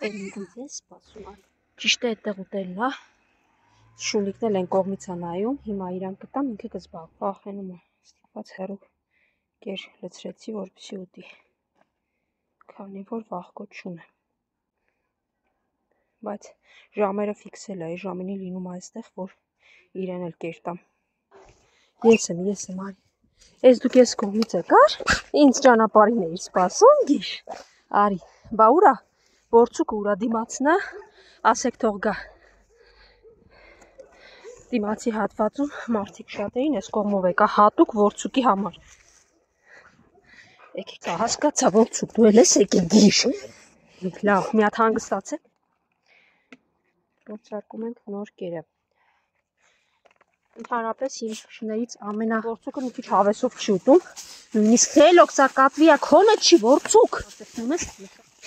Ինձ է սպասում։ Ճիշտ է այդտեղ ուտելն է։ Շունիկն էլ են կողմից է նայում։ Հիմա իրան կտամ, ինքը կզբաղվի։ Վախենում է։ Ստիպված հեռու կեր լցրեցի, որպեսզի ուտի։ Քանի որ վախկոտ չունեմ։ Բայց ժամերը ֆիքսել է, ժամին լինում է այստեղ, որ իրեն էլ կեր տամ։ Ես եմ արի։ Ես դուք ես կողմից եկար, ինձ ճանապարհին էիր սպասում, գիշ։ Արի, բա ուրա, որցուկը ուրա դիմացնա, ասեք թող գա։ Դիմացի հատվածում մարդիկ շատ էին, այս կողմով եկա հատուկ որցուկի համար։ Եկեք հասկացա որցուկ, դու էլ ես եկել գիշ։ Լավ, մի հատ հանգստացեք։ Գործարկում ենք նոր կերը։ Ընդհանրապես իմ շներից ամենաղորցուկը մի քիչ հավեսով չի ուտում, նույնիսկ խելոք սա կատվիա քոնը չի որցուկ։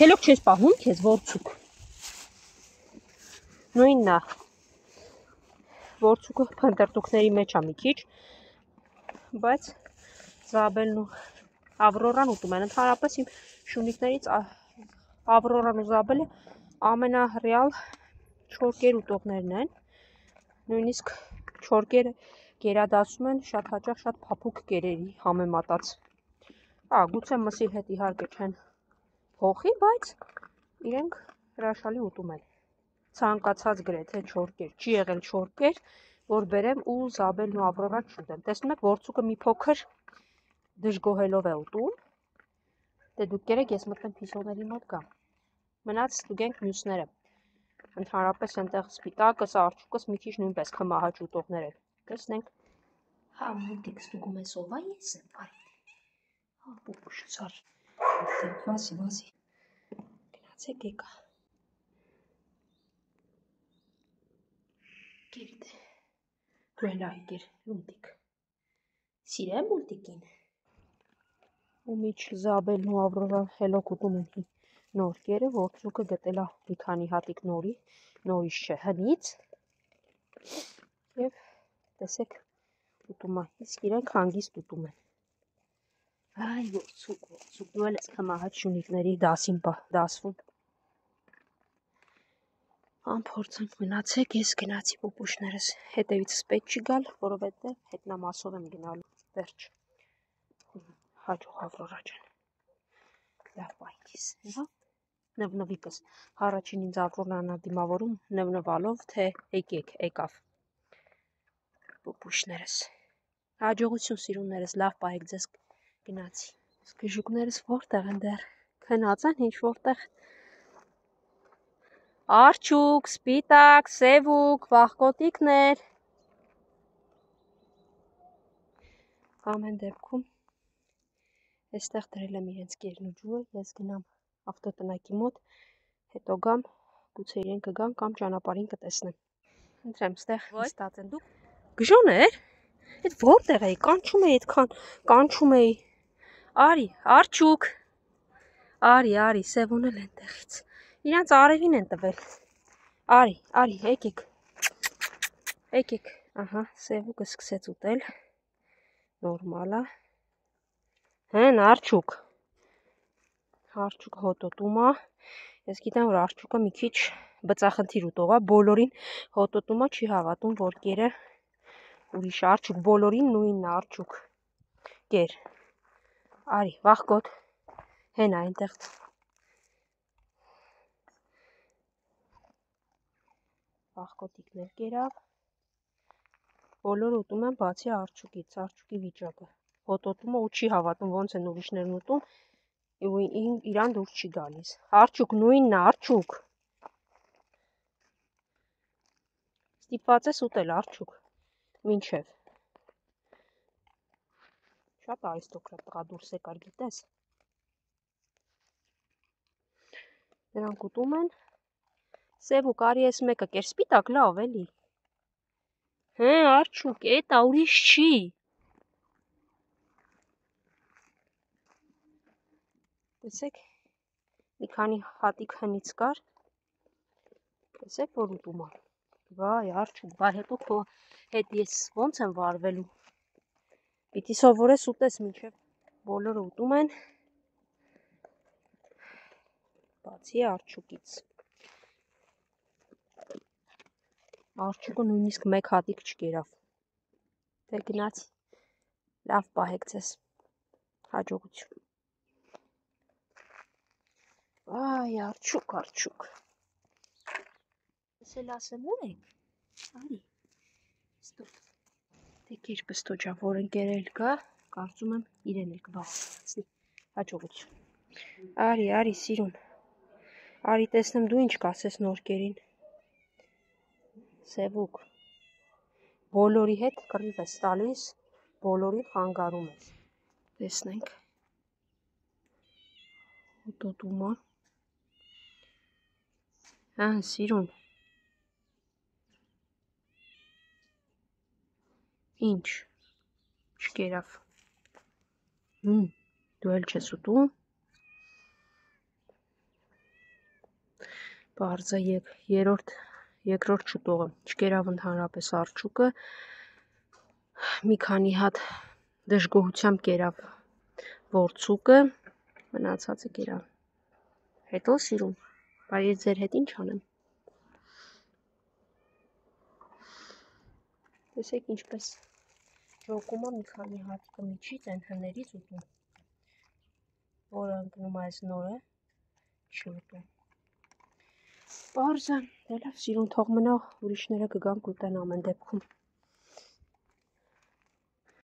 Խելոք չես պահում քեզ որցուկ։ Նույնն է։ Որցուկը փնտրտուքների մեջ է մի քիչ, բայց Զաբելն ու Ավրորան ուտում են։ Ընդհանրապես իմ շունիկներից Ավրորան ու Զաբելը ամենառեալ չորկեր ուտողներն են։ Նույնիսկ չորկերը գերադասում են շատ հաճախ շատ փափուկ կերերի համեմատած։ Գուցե մսի հետ իհարկե չեն փոխի, բայց իրենք հրաշալի ուտում են։ Ցանկացած գրեթե չորկեր, չի եղել չորկեր, որ բերեմ ու Զաբելն ու Ավրորան չուտեն։ Տեսնում եք, որցուկը մի փոքր դժգոհելով է ուտում։ Դե դուք կերեք, ես մտնեմ փիսոների մոտ գամ։ Մնաց ստուգենք մյուսները։ Ընդհանրապես այնտեղ սպիտակս, արջուկս մի քիչ նույնպես քմահաճ ուտողներ են։ Տեսնենք։ Հա, մոտիկ ստուգում ես ով է, ես եմ բարի։ Պուպուշցար։ Վասի։ Գնացեք եկա։ Գերիդ։ Դու էլ այգեր, լունտիկ։ Սիրեմ մուլտիկին։ Ու միջ Զաբելն ու Ավրորան խելոք ուտում են նոր կերը, որցուկը գտել է մի քանի հատիկ նորից չէ, հնից։ Եվ տեսեք ուտում է, իսկ իրենք հանգիստ ուտում են։ Այ որցուկ, դու էլ ես քմահաճ շունիկների դասին դասվում։ Անփորձանք մնացեք, ես գնացի պուպուշներս հետևիցս պետք չի գալ, որովհետև հետնամասով եմ գնալու, վերջ։ Հաջող Ավրորա ջան։ Լավ պայքիս, հա։ Նվնվիկս, առաջին ինձ Ավրորան դիմավորում նվնվալով, թե եկավ պուպուշներս։ Հաջողություն սիրուններս, լավ պայք ձեզ գնացի։ Սկժուկներս որտեղ են դեռ, քնած են ինչ որտեղ։ Արջուկ, սպիտակ, սևուկ, վախկոտիկներ։ Ամեն դեպքում այստեղ դրել եմ իրենց կերն ու ջուրը, ես գնամ ավտոտնակի մոտ, հետո գամ, գուցե իրեն կգան կամ ճանապարհին կտեսնեմ։ Ընտրեմ, ստեղ նստած են դուք։ Գժոներ, այդ որտեղ էի, կանչում էի այդքան, կանչում էի։ Արի, արջուկ։ Արի, սևուն էլ այնտեղից։ Իրանց արևին են տվել։ Արի, եկեք։ Ահա, սևուկը սկսեց ուտել։ Նորմալ է։ Հեն, արջուկ հոտոտում է։ Ես գիտեմ, որ արջուկը մի քիչ բծախնդիր ուտող է, բոլորին հոտոտում է, չի հավատում, որ կերը ուրիշ արջուկ, բոլորին նույնն է արջուկ։ Կեր։ Արի, վախկոտ։ Հեն է այնտեղ։ Վախկոտիկներ կերավ։ Բոլորը ուտում են բացի արջուկից, արջուկի վիճակը։ Հոտոտում է ու չի հավատում, ոնց են ուրիշներն ուտում, իրան դուրս չի գալիս։ Արջուկ, նույնն է, արջուկ։ Ստիպված ես ուտել, արջուկ։ Մինչև։ Շատ արիստոկրատ տղա դուրս եկար, գիտես։ Նրանք ուտում են։ Սևուկ, արի ես մեկը կեր, սպիտակ լավ էլի։ Հեն, արջուկ, էտա ուրիշ չի։ Տեսեք, մի քանի հատիկ հնից կար։ Տեսեք, որ ուտում է։ Վայ, արջուկ, բա հետո քո հետ ես ոնց եմ վարվելու։ Պիտի սովորես ուտես մինչև բոլորը ուտում են։ Բացի արջուկից։ Արջուկը նույնիսկ մեկ հատիկ չկերավ։ Դե գնացի։ Լավ պահեք ձեզ։ Հաջողություն։ Այ, արջուկ, արջուկ։ Ես էլ ասեմ ուր եք։ Արի։ Ստոպ։ Դե կերպ ստոջա, որ ընկերել գա, կարծում եմ իրեն էլ կբաղացնի։ Հաջողություն։ Արի, սիրուն։ Արի, տեսնեմ դու ինչ կասես նորկերին։ Սևուկ։ Բոլորի հետ կռիվ ես տալիս, բոլորին խանգարում ես։ Տեսնենք։ Ուտոտումա։ Հա, սիրուն։ Ինչ։ Չկերավ։ Դու էլ չես ուտում։ Պարզը երկրորդ շուտողը չկերավ ընդհանրապես արջուկը, մի քանի հատ դժգոհությամբ կերավ որցուկը, մնացածը կերավ հետո սիրուն, բայց ես ձեր հետ ինչ անեմ։ Տեսեք ինչպես ջոկումը մի քանի հատիկը միջից են հներից ուտում, որը ընկնում այս նորը չի ուտում։ Պարզը, դե լավ սիրուն թող մնա, ուրիշները կգան կուտեն ամեն դեպքում։